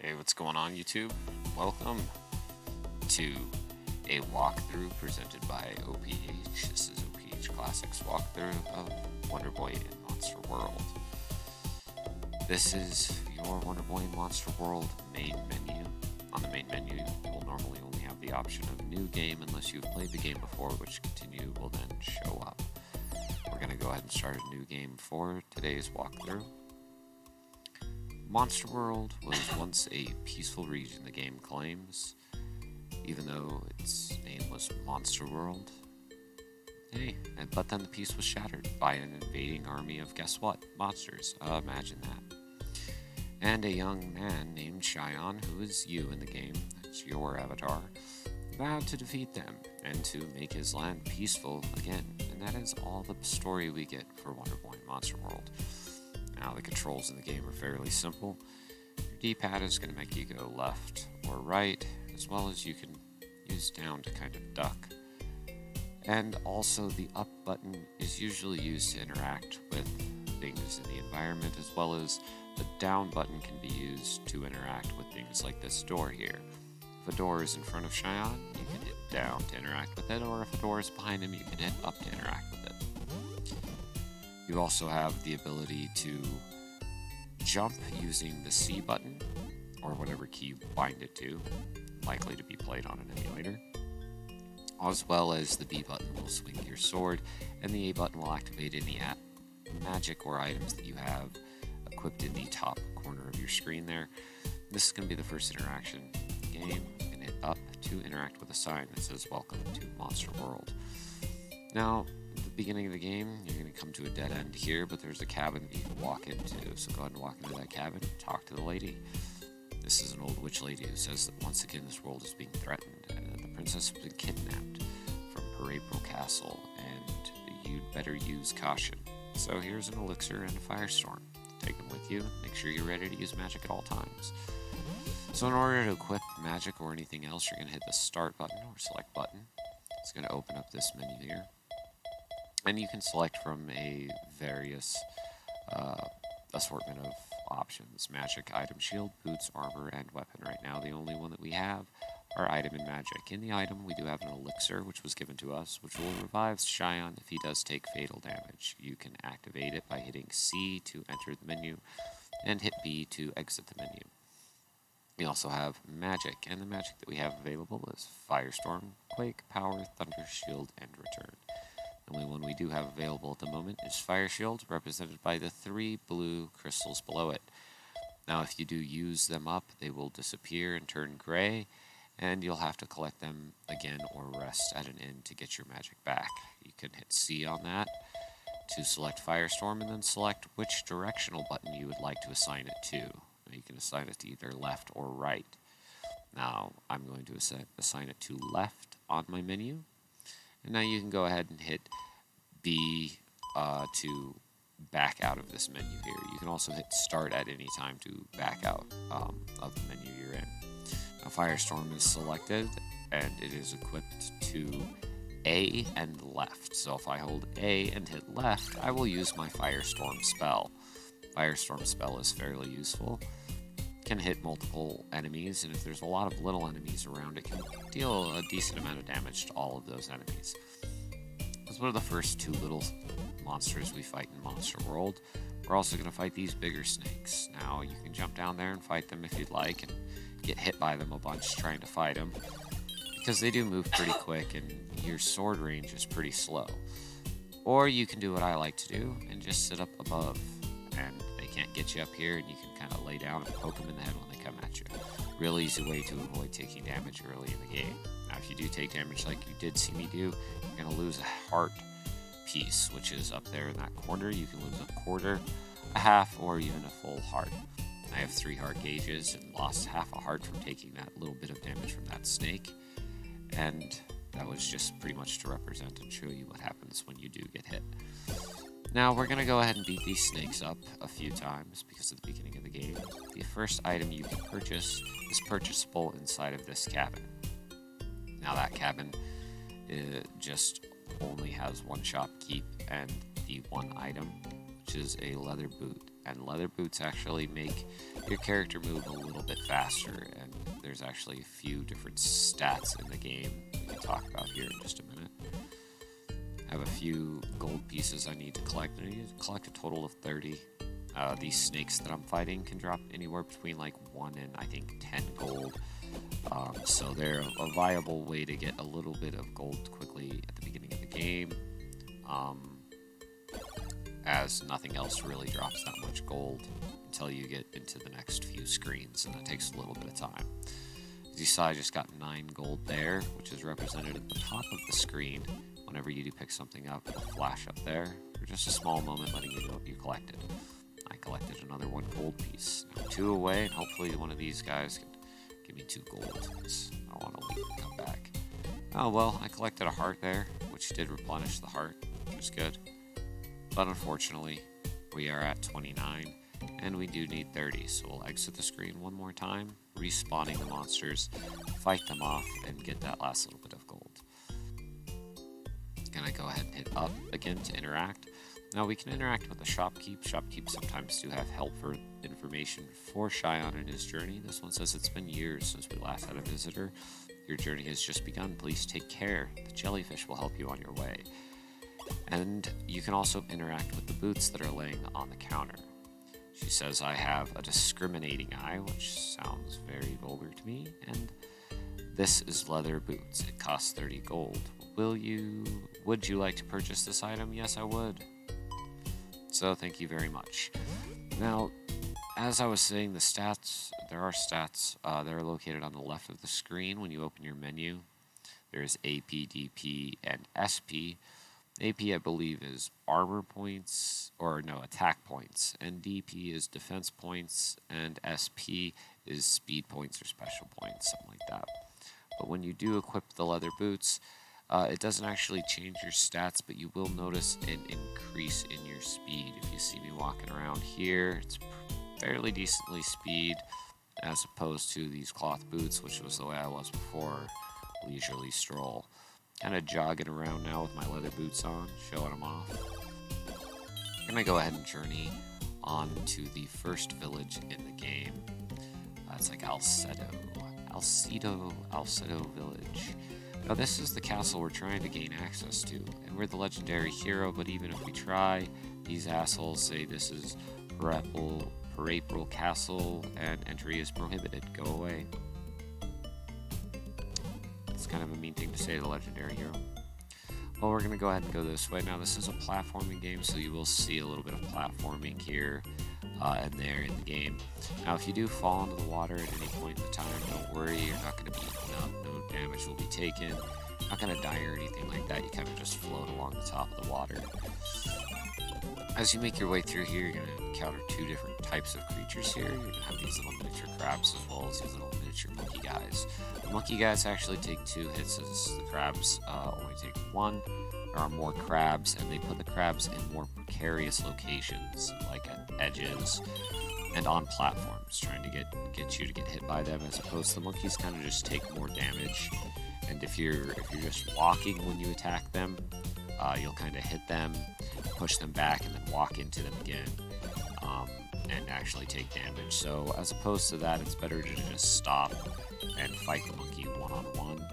Hey, what's going on, YouTube? Welcome to a walkthrough presented by OPH. This is OPH Clasics walkthrough of Wonder Boy in Monster World. This is your Wonder Boy in Monster World main menu. On the main menu, you will normally only have the option of new game unless you've played the game before, which continue will then show up. We're going to go ahead and start a new game for today's walkthrough. Monster World was once a peaceful region, the game claims, even though its name was Monster World. But then the peace was shattered by an invading army of, guess what, monsters. Imagine that. And a young man named Cheyenne, who is you in the game, that's your avatar, vowed to defeat them and to make his land peaceful again. And that is all the story we get for Wonder Boy in Monster World. Now, the controls in the game are fairly simple. Your D-pad is going to make you go left or right, as well as you can use down to kind of duck. And also, the up button is usually used to interact with things in the environment, as well as the down button can be used to interact with things like this door here. If a door is in front of Cheyenne, you can hit down to interact with it, or if a door is behind him, you can hit up to interact with it. You also have the ability to jump using the C button, or whatever key you bind it to, likely to be played on an emulator. As well as the B button will swing your sword, and the A button will activate any magic or items that you have equipped in the top corner of your screen there. This is going to be the first interaction in the game, and hit up to interact with a sign that says Welcome to Monster World. Now, at the beginning of the game, you're going to come to a dead end here, but there's a cabin that you can walk into, so go ahead and walk into that cabin, talk to the lady. This is an old witch lady who says that once again this world is being threatened, and that the princess has been kidnapped from April Castle, and you'd better use caution. So here's an elixir and a firestorm. Take them with you, make sure you're ready to use magic at all times. So in order to equip magic or anything else, you're going to hit the start button or select button. It's going to open up this menu here. And you can select from a various assortment of options. Magic, item, shield, boots, armor, and weapon. Right now, the only one that we have are item and magic. In the item, we do have an elixir, which was given to us, which will revive Cheyenne if he does take fatal damage. You can activate it by hitting C to enter the menu, and hit B to exit the menu. We also have magic, and the magic that we have available is Firestorm, Quake, Power, Thunder, Shield, and Return. The only one we do have available at the moment is Fire Shield, represented by the 3 blue crystals below it. Now, if you do use them up, they will disappear and turn gray, and you'll have to collect them again or rest at an inn to get your magic back. You can hit C on that to select Firestorm, and then select which directional button you would like to assign it to. You can assign it to either left or right. Now, I'm going to assign it to left on my menu. And now you can go ahead and hit B to back out of this menu here. You can also hit start at any time to back out of the menu you're in. Now, Firestorm is selected, and it is equipped to A and left. So if I hold A and hit left, I will use my Firestorm spell. Firestorm spell is fairly useful. Can hit multiple enemies, and if there's a lot of little enemies around, it can deal a decent amount of damage to all of those enemies. That's one of the first 2 little monsters we fight in Monster World. We're also going to fight these bigger snakes. Now, you can jump down there and fight them if you'd like, and get hit by them a bunch trying to fight them, because they do move pretty quick, and your sword range is pretty slow. Or you can do what I like to do, and just sit up above, and they can't get you up here, and you can kind of lay down and poke them in the head when they come at you. Real easy way to avoid taking damage early in the game. Now, if you do take damage like you did see me do, you're going to lose a heart piece, which is up there in that corner. You can lose a quarter, a half, or even a full heart. I have 3 heart gauges and lost half a heart from taking that little bit of damage from that snake. And that was just pretty much to represent and show you what happens when you do get hit. Now, we're going to go ahead and beat these snakes up a few times because at the beginning of the game, the first item you can purchase is purchasable inside of this cabin. Now, that cabin just only has 1 shop keep and the 1 item, which is a leather boot. and leather boots actually make your character move a little bit faster, and there's actually a few different stats in the game we can talk about here in just a minute. I have a few gold pieces I need to collect. I need to collect a total of 30. These snakes that I'm fighting can drop anywhere between like 1 and I think 10 gold. So they're a viable way to get a little bit of gold quickly at the beginning of the game, as nothing else really drops that much gold until you get into the next few screens, and that takes a little bit of time. As you saw, I just got 9 gold there, which is represented at the top of the screen. Whenever you do pick something up, it'll flash up there for just a small moment, letting you know what you collected. I collected another 1 gold piece. Now 2 away, and hopefully one of these guys can give me 2 gold, because I want to leave and come back. Oh well, I collected a heart there, which did replenish the heart, which is good. But unfortunately, we are at 29, and we do need 30, so we'll exit the screen one more time, respawning the monsters, fight them off, and get that last little bit of gold. Gonna go ahead and hit up again to interact. Now we can interact with the shopkeep. Shopkeep sometimes do have helpful information for Cheyenne in his journey. This one says, it's been years since we last had a visitor. Your journey has just begun. Please take care. The jellyfish will help you on your way. And you can also interact with the boots that are laying on the counter. She says, I have a discriminating eye, which sounds very vulgar to me, and this is leather boots. It costs 30 gold. Would you like to purchase this item? Yes, I would. So thank you very much. Now, as I was saying, the stats, there are stats that are located on the left of the screen when you open your menu. There's AP, DP, and SP. AP, I believe, is armor points, or no, attack points, and DP is defense points, and SP is speed points or special points, something like that. But when you do equip the leather boots, it doesn't actually change your stats, but you will notice an increase in your speed. If you see me walking around here, it's fairly decently speed, as opposed to these cloth boots, which was the way I was before, leisurely stroll. Kind of jogging around now with my leather boots on, showing them off. I'm going to go ahead and journey on to the first village in the game. It's like Alsedo Village. Now this is the castle we're trying to gain access to, and we're the legendary hero, but even if we try, these assholes say this is Parapral Castle and entry is prohibited. Go away. It's kind of a mean thing to say to the legendary hero. Well, we're going to go ahead and go this way. Now this is a platforming game, so you will see a little bit of platforming here and there in the game. Now if you do fall into the water at any point in the time, don't worry, you're not going to be eaten up, no damage will be taken, not going to die or anything like that. You kind of just float along the top of the water. As you make your way through here, you're going to encounter 2 different types of creatures here. You're going to have these little miniature crabs as well as these little miniature monkey guys. The monkey guys actually take 2 hits, as the crabs only take 1. There are more crabs, and they put the crabs in more precarious locations, like at edges and on platforms, trying to get you to get hit by them, as opposed to the monkeys kind of just take more damage. And if you're just walking when you attack them, you'll kind of hit them, push them back, and then walk into them again, and actually take damage. So as opposed to that, it's better to just stop and fight the monkey one-on-one.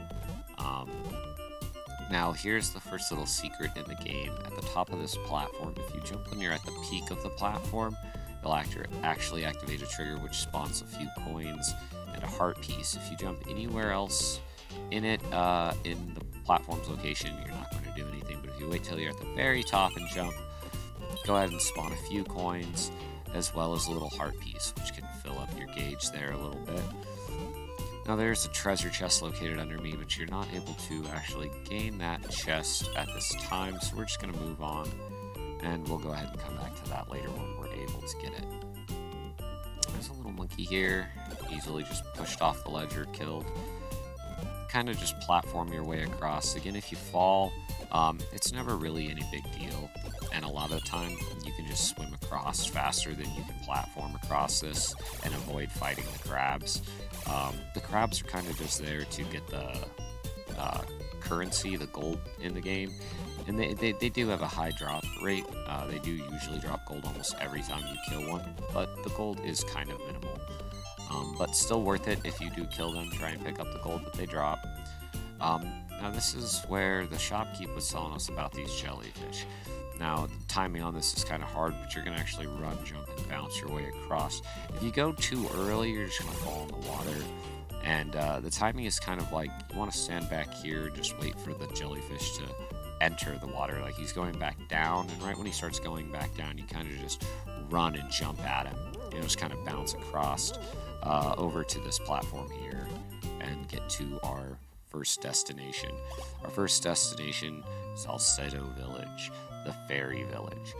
Now here's the first little secret in the game. At the top of this platform, if you jump when you're at the peak of the platform, you'll actually activate a trigger which spawns a few coins and a heart piece. If you jump anywhere else in it, in the platform's location, you're not going to do anything. But if you wait till you're at the very top and jump, go ahead and spawn a few coins, as well as a little heart piece, which can fill up your gauge there a little bit. Now there's a treasure chest located under me, but you're not able to actually gain that chest at this time, so we're just going to move on, and we'll go ahead and come back to that later when we're able to get it. There's a little monkey here, easily just pushed off the ledge or killed. Kind of just platform your way across. Again, if you fall, it's never really any big deal, and a lot of the time you can just swim across faster than you can platform across this and avoid fighting the crabs. The crabs are kind of just there to get the currency, the gold in the game, And they do have a high drop rate. They do usually drop gold almost every time you kill one, but the gold is kind of minimal. But still worth it if you do kill them. Try and pick up the gold that they drop. Now this is where the shopkeep was telling us about these jellyfish. Now, the timing on this is kind of hard, but you're going to actually run, jump, and bounce your way across. If you go too early, you're just going to fall in the water. And the timing is kind of like, you want to stand back here and just wait for the jellyfish to enter the water. Like, he's going back down, and right when he starts going back down, you kind of just run and jump at him. You know, just kind of bounce across over to this platform here and get to our first destination. Our first destination is Alsedo Village, the fairy village.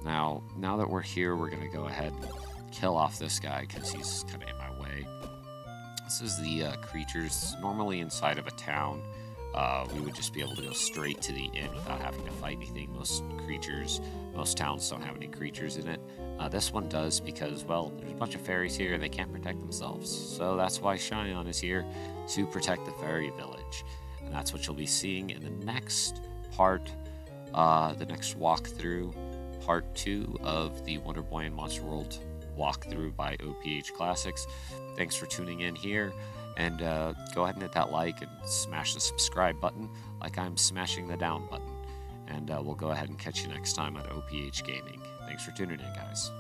Now that we're here, we're going to go ahead and kill off this guy because he's kind of in my way. This is the creatures. Normally inside of a town, we would just be able to go straight to the inn without having to fight anything. Most towns don't have any creatures in it. This one does because, well, there's a bunch of fairies here and they can't protect themselves. So that's why Cheyenne is here, to protect the fairy village. And that's what you'll be seeing in the next part, the next walkthrough, part 2 of the Wonder Boy and Monster World walkthrough by OPH Clasics. Thanks for tuning in here, and go ahead and hit that like and smash the subscribe button like I'm smashing the down button. And we'll go ahead and catch you next time on OPH-Gaming. Thanks for tuning in, guys.